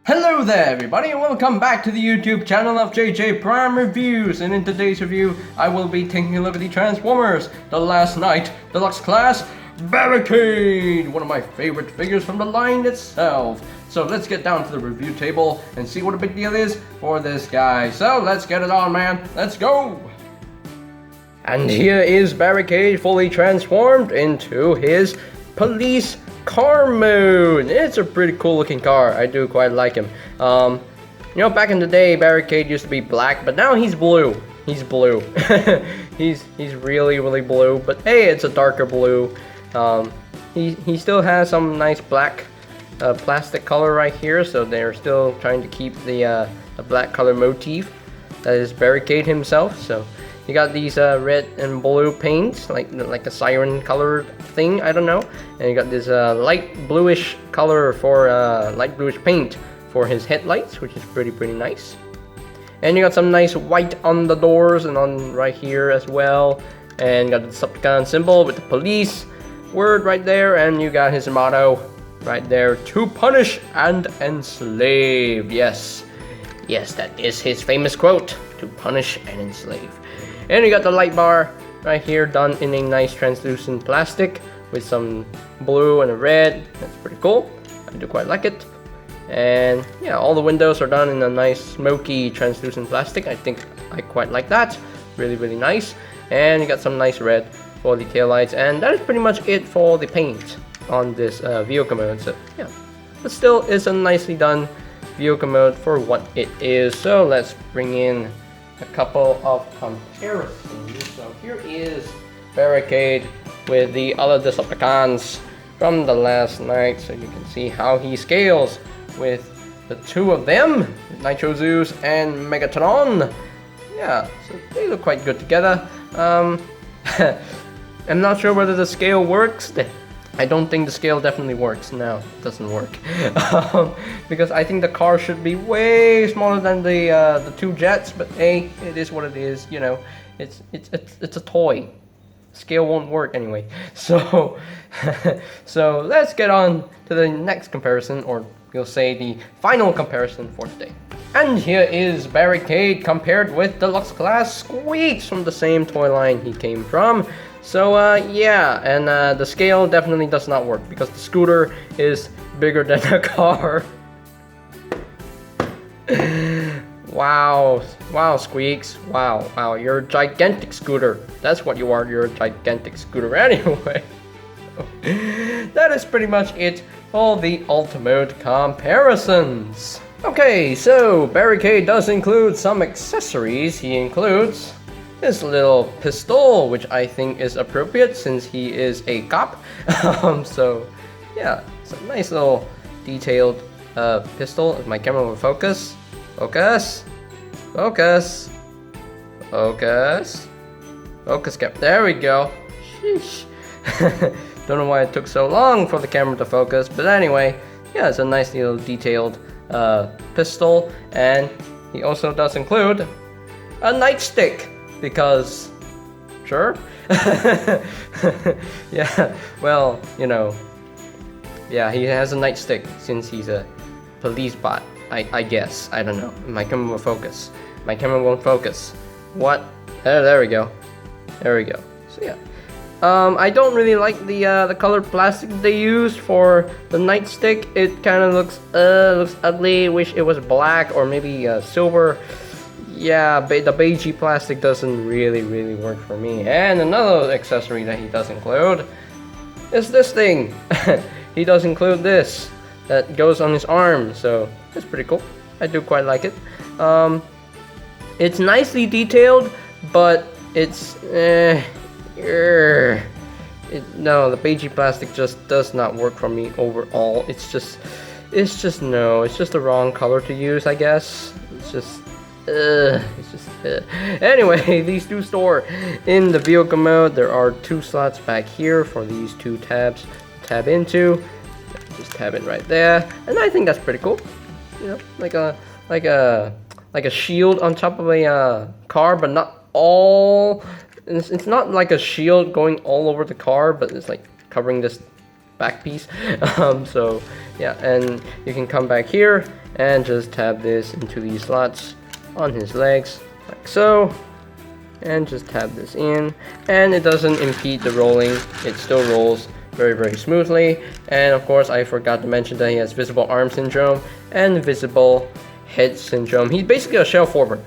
Hello there everybody and welcome back to the YouTube channel of JJ Prime Reviews, and in today's review I will be taking a look at the Transformers The Last Knight Deluxe Class Barricade, one of my favorite figures from the line itself. So let's get down to the review table and see what a big deal is for this guy. So let's get it on, man, let's go! And here is Barricade fully transformed into his police car mode. It's a pretty cool looking car. I do quite like him. You know, back in the day Barricade used to be black, but now he's blue. He's blue. he's really blue, but hey, it's a darker blue. He still has some nice black plastic color right here, so they're still trying to keep the black color motif that is Barricade himself. So you got these red and blue paints, like a siren color thing, I don't know. And you got this light bluish color for light bluish paint for his headlights, which is pretty nice. And you got some nice white on the doors and on right here as well. And you got the Decepticon symbol with the police word right there, and you got his motto right there: to punish and enslave. Yes, that is his famous quote: to punish and enslave. And you got the light bar right here done in a nice translucent plastic with some blue and a red. That's pretty cool. I do quite like it. And yeah, all the windows are done in a nice smoky translucent plastic. I think I quite like that. Really nice. And you got some nice red for the taillights, and that is pretty much it for the paint on this vehicle mode. So yeah, but still it's a nicely done vehicle mode for what it is. So let's bring in a couple of comparisons. So here is Barricade with the other Decepticons from the Last Knight, so you can see how he scales with the two of them, Nitro Zeus and Megatron. Yeah, so they look quite good together. I'm not sure whether the scale works. I don't think the scale definitely works. No, it doesn't work. Because I think the car should be way smaller than the two jets, but hey, it is what it is, you know. It's a toy. Scale won't work anyway. So so let's get on to the next comparison, or we'll say the final comparison for today. And here is Barricade compared with Deluxe Class Squeaks from the same toy line he came from. So yeah, and the scale definitely does not work because the scooter is bigger than the car. Wow, Squeaks. Wow, you're a gigantic scooter. That's what you are, you're a gigantic scooter anyway. That is pretty much it for the ultimate comparisons. Okay, so Barricade does include some accessories. He includes this little pistol, which I think is appropriate since he is a cop. So yeah, it's a nice little detailed pistol. If my camera will focus. Focus cap. There we go. Sheesh. Don't know why it took so long for the camera to focus, but anyway, yeah, it's a nice little detailed pistol. And he also does include a nightstick, because sure. Yeah, well, you know, yeah, he has a nightstick since he's a police bot, I guess. I don't know. My camera will focus. My camera won't focus. What? There we go. So yeah, I don't really like the colored plastic they used for the nightstick. It kind of looks ugly. Wish it was black or maybe silver. Yeah, the beigey plastic doesn't really work for me. And another accessory that he does include is this thing. He does include this that goes on his arm, so that's pretty cool. I do quite like it. It's nicely detailed, but it's no, the beigey plastic just does not work for me overall. It's just the wrong color to use, I guess. Anyway, these do store in the vehicle mode. There are two slots back here for these two tabs to tab into. Just tab it right there, and I think that's pretty cool. You know, like a shield on top of a car, but not all. It's not like a shield going all over the car, but it's like covering this back piece. So yeah, and you can come back here and just tab this into these slots on his legs like so, and just tab this in, and it doesn't impede the rolling. It still rolls very smoothly. And of course, I forgot to mention that he has visible arm syndrome and visible head syndrome. He's basically a shell former.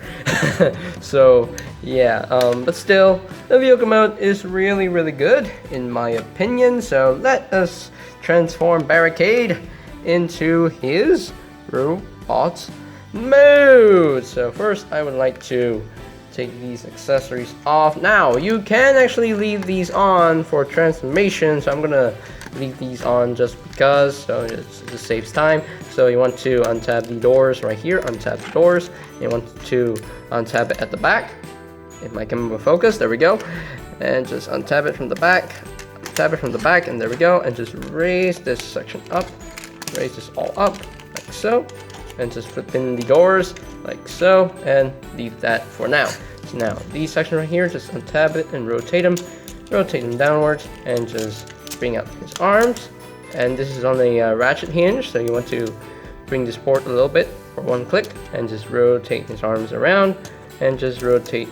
So yeah, but still, the vehicle mode is really good in my opinion. So let us transform Barricade into his robot mode. So first, I would like to take these accessories off. Now you can actually leave these on for transformation, so I'm gonna leave these on just because, so it just saves time. So you want to untap the doors right here, untap the doors, and you want to untap it at the back. If my camera will focus, there we go. And just untap it from the back, tap it from the back, and there we go. And just raise this section up, raise this all up like so, and just flip in the doors like so, and leave that for now. So now these sections right here, just untap it and rotate them downwards, and just bring out his arms. And this is on a ratchet hinge, so you want to bring this port a little bit for one click, and just rotate his arms around, and just rotate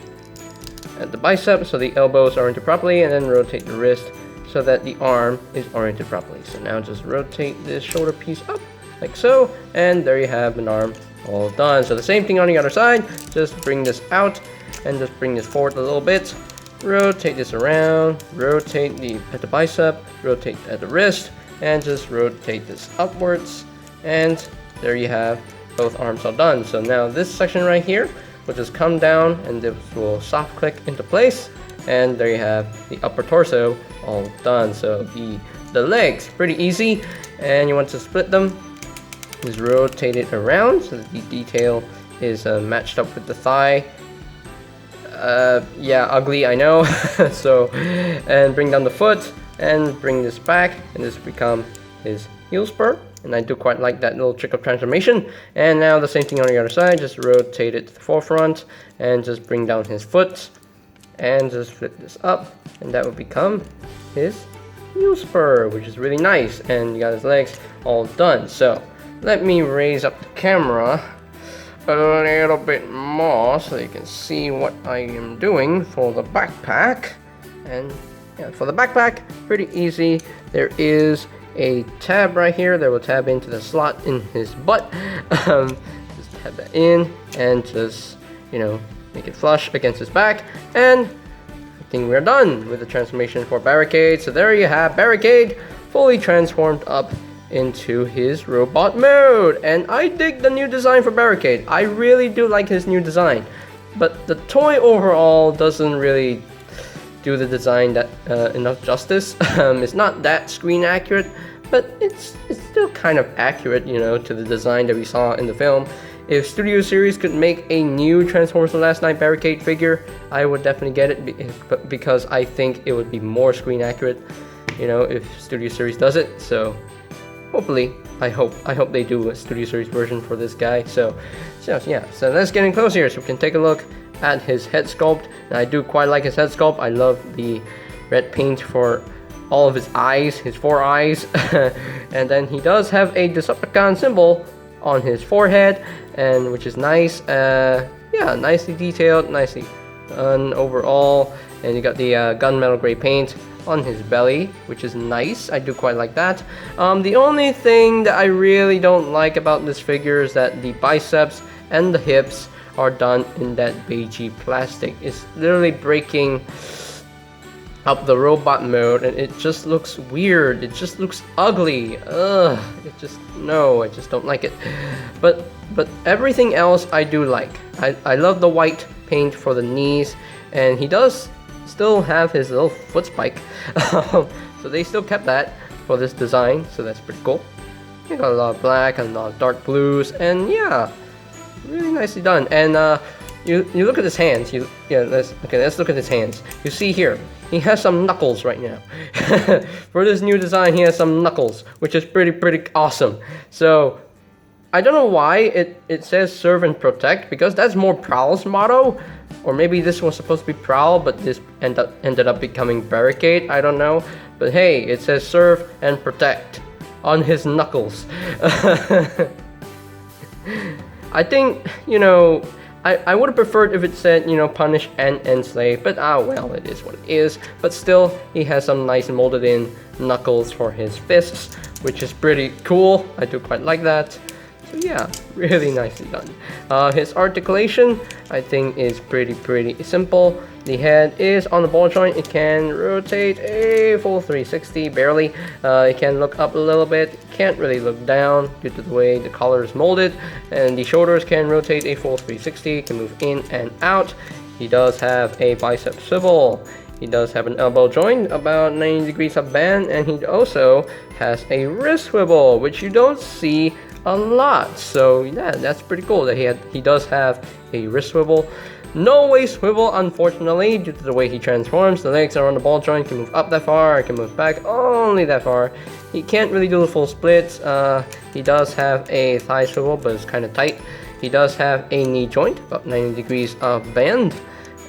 at the bicep so the elbows are oriented properly, and then rotate the wrist so that the arm is oriented properly. So now just rotate this shoulder piece up like so, and there you have an arm all done. So the same thing on the other side, just bring this out and just bring this forward a little bit, rotate this around, rotate at the bicep, rotate at the wrist, and just rotate this upwards, and there you have both arms all done. So now this section right here will just come down, and this will soft click into place, and there you have the upper torso all done. So the legs, pretty easy, and you want to split them. Just rotate it around so that the detail is matched up with the thigh. Yeah, ugly, I know. So, and bring down the foot and bring this back, and this become his heel spur. And I do quite like that little trick of transformation. And now the same thing on the other side, just rotate it to the forefront and just bring down his foot and just flip this up, and that will become his heel spur, which is really nice. And you got his legs all done. So let me raise up the camera a little bit more so you can see what I am doing for the backpack. And yeah, for the backpack, pretty easy. There is a tab right here that will tab into the slot in his butt. Just tab that in and just, you know, make it flush against his back. And I think we're done with the transformation for Barricade. So there you have Barricade fully transformed up into his robot mode. And I dig the new design for Barricade. I really do like his new design, but the toy overall doesn't really do the design that enough justice. It's not that screen accurate, but it's still kind of accurate, you know, to the design that we saw in the film. If Studio Series could make a new Transformers: The Last Knight Barricade figure, I would definitely get it, because I think it would be more screen accurate, you know, if Studio Series does it. So hopefully, I hope they do a Studio Series version for this guy. So yeah, so let's get in close here so we can take a look at his head sculpt. And I do quite like his head sculpt. I love the red paint for all of his eyes, his 4 eyes. And then he does have a Decepticon symbol on his forehead, and which is nice. Yeah, nicely detailed, nicely done overall. And you got the gunmetal gray paint on his belly, which is nice. I do quite like that. The only thing that I really don't like about this figure is that the biceps and the hips are done in that beigey plastic. It's literally breaking up the robot mode, and it just looks weird. It just looks ugly. Ugh, I just don't like it. But everything else I do like. I love the white paint for the knees, and he does still have his little foot spike. So they still kept that for this design, so that's pretty cool. You got a lot of black and a lot of dark blues, and yeah, really nicely done. And you look at his hands. Let's look at his hands. You see here, he has some knuckles right now. For this new design, he has some knuckles, which is pretty awesome. So I don't know why it says serve and protect, because that's more Prowl's motto. Or maybe this was supposed to be Prowl, but this ended up becoming Barricade. I don't know. But hey, it says serve and protect on his knuckles. I think, you know, I would have preferred if it said, you know, punish and enslave, but well, it is what it is. But still, he has some nice molded in knuckles for his fists, which is pretty cool. I do quite like that. So yeah, really nicely done. His articulation, I think, is pretty simple. The head is on the ball joint. It can rotate a full 360, barely. It can look up a little bit. Can't really look down due to the way the collar is molded. And the shoulders can rotate a full 360, can move in and out. He does have a bicep swivel. He does have an elbow joint, about 90 degrees of bend, and he also has a wrist swivel, which you don't see a lot. So yeah, that's pretty cool that he does have a wrist swivel. No waist swivel, unfortunately, due to the way he transforms. The legs are on the ball joint, can move up that far, can move back only that far. He can't really do the full splits. He does have a thigh swivel, but it's kind of tight. He does have a knee joint, about 90 degrees of bend.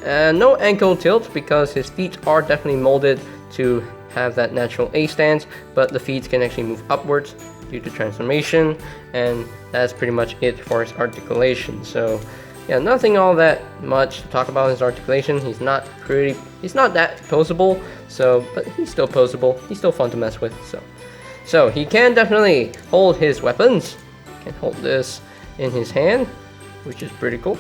No ankle tilt because his feet are definitely molded to have that natural A stance, but the feet can actually move upwards due to transformation, and that's pretty much it for his articulation. So yeah, nothing all that much to talk about his articulation. He's not that poseable, but he's still poseable. He's still fun to mess with. So he can definitely hold his weapons. He can hold this in his hand, which is pretty cool.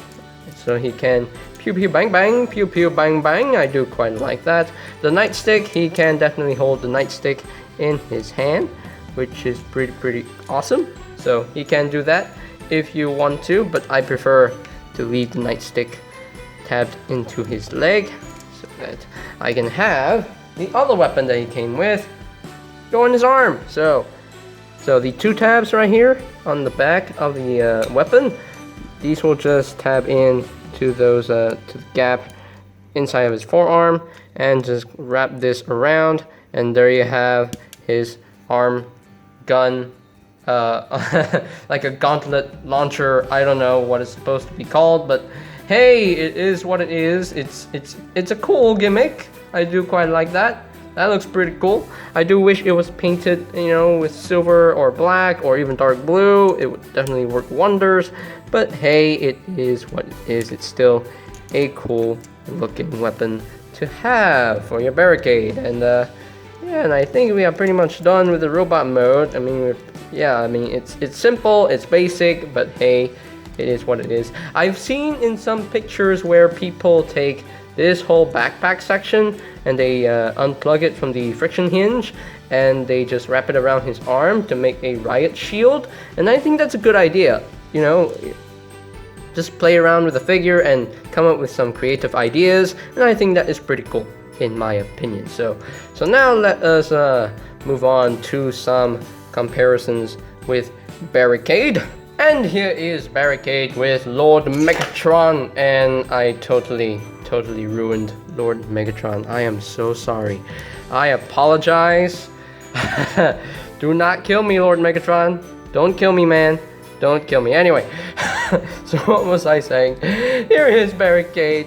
So he can pew pew bang bang, pew pew bang bang. I do quite like that. The nightstick, he can definitely hold the nightstick in his hand, which is pretty awesome. So he can do that if you want to, but I prefer to leave the nightstick tabbed into his leg so that I can have the other weapon that he came with go in his arm. So the two tabs right here on the back of the weapon, these will just tab in to those to the gap inside of his forearm, and just wrap this around, and there you have his arm gun, like a gauntlet launcher. I don't know what it's supposed to be called, but hey, it is what it is. It's a cool gimmick. I do quite like that. That looks pretty cool. I do wish it was painted, you know, with silver or black or even dark blue. It would definitely work wonders. But hey, it is what it is. It's still a cool looking weapon to have for your barricade. And yeah, and I think we are pretty much done with the robot mode. I mean, it's simple, it's basic, but hey, it is what it is. I've seen in some pictures where people take this whole backpack section and they unplug it from the friction hinge and they just wrap it around his arm to make a riot shield, and I think that's a good idea. You know, just play around with the figure and come up with some creative ideas, and I think that is pretty cool in my opinion. So now let us move on to some comparisons with Barricade. And here is Barricade with Lord Megatron, and I totally ruined Lord Megatron. I am so sorry. I apologize. Do not kill me, Lord Megatron. Don't kill me, man. Don't kill me. Anyway, so what was I saying? Here is Barricade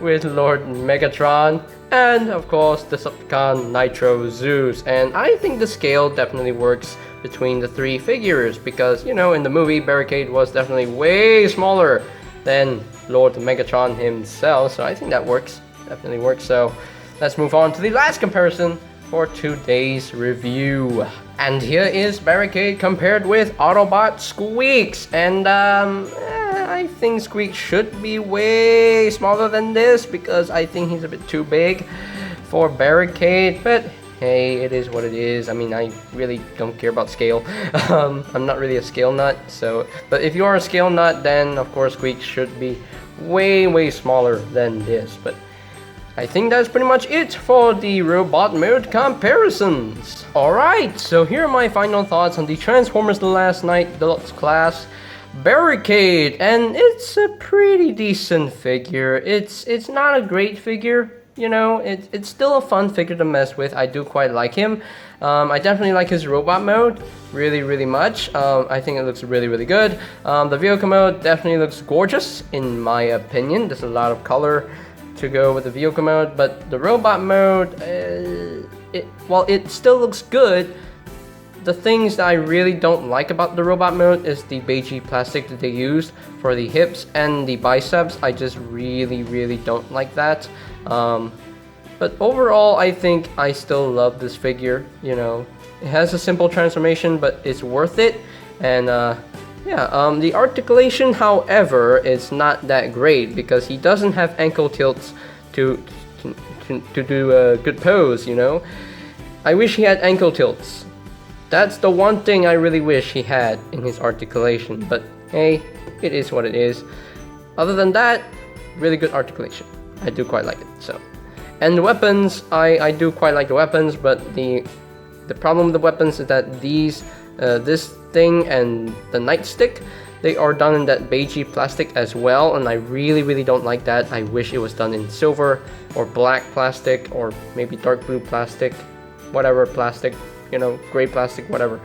with Lord Megatron, and of course Decepticon Nitro Zeus. And I think the scale definitely works between the three figures, because, you know, in the movie Barricade was definitely way smaller than Lord Megatron himself, so I think that works, definitely works. So let's move on to the last comparison for today's review. And here is Barricade compared with Autobot Squeaks, and I think Squeak should be way smaller than this, because I think he's a bit too big for Barricade, but hey, it is what it is. I mean, I really don't care about scale. I'm not really a scale nut, so, but if you are a scale nut, then of course Squeak should be way smaller than this. But I think that's pretty much it for the robot mode comparisons. Alright, so here are my final thoughts on the Transformers The Last Knight Deluxe class Barricade, and it's a pretty decent figure. It's not a great figure. You know, it's still a fun figure to mess with. I do quite like him. I definitely like his robot mode really much. I think it looks really good. The vehicle mode definitely looks gorgeous in my opinion. There's a lot of color to go with the vehicle mode, but the robot mode, while it still looks good, the things that I really don't like about the robot mode is the beigey plastic that they used for the hips and the biceps. I just really don't like that. But overall, I think I still love this figure. You know, it has a simple transformation, but it's worth it. And yeah, the articulation, however, is not that great because he doesn't have ankle tilts to do a good pose, you know. I wish he had ankle tilts. That's the one thing I really wish he had in his articulation, but hey, it is what it is. Other than that, really good articulation. I do quite like it, so. And the weapons, I do quite like the weapons, but the problem with the weapons is that these, this thing and the nightstick, they are done in that beigey plastic as well, and I really don't like that. I wish it was done in silver or black plastic or maybe dark blue plastic, whatever plastic, you know, gray plastic, whatever.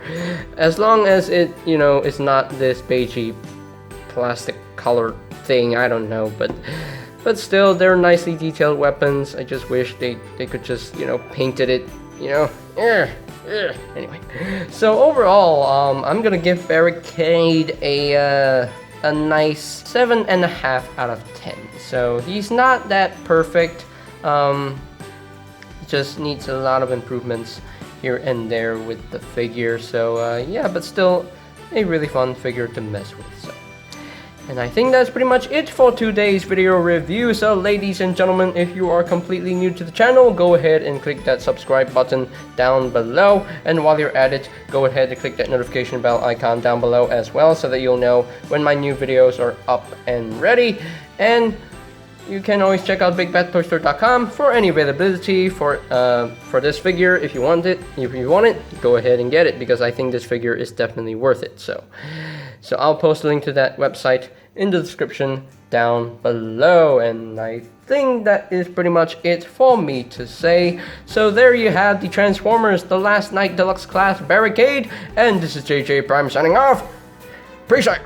As long as it, you know, is not this beigey plastic color thing, I don't know, but still, they're nicely detailed weapons. I just wish they could just, you know, painted it, you know. Anyway, so overall, I'm gonna give Barricade a nice 7.5 out of 10. So he's not that perfect. Just needs a lot of improvements here and there with the figure. So yeah, but still a really fun figure to mess with. So. And I think that's pretty much it for today's video review. So ladies and gentlemen, if you are completely new to the channel, go ahead and click that subscribe button down below. And while you're at it, go ahead and click that notification bell icon down below as well, so that you'll know when my new videos are up and ready. And you can always check out BigBadToyStore.com for any availability for this figure. If you want it, go ahead and get it, because I think this figure is definitely worth it. So I'll post a link to that website in the description down below. And I think that is pretty much it for me to say. So there you have the Transformers, the Last Knight Deluxe Class Barricade, and this is JJ Prime signing off. Peace out.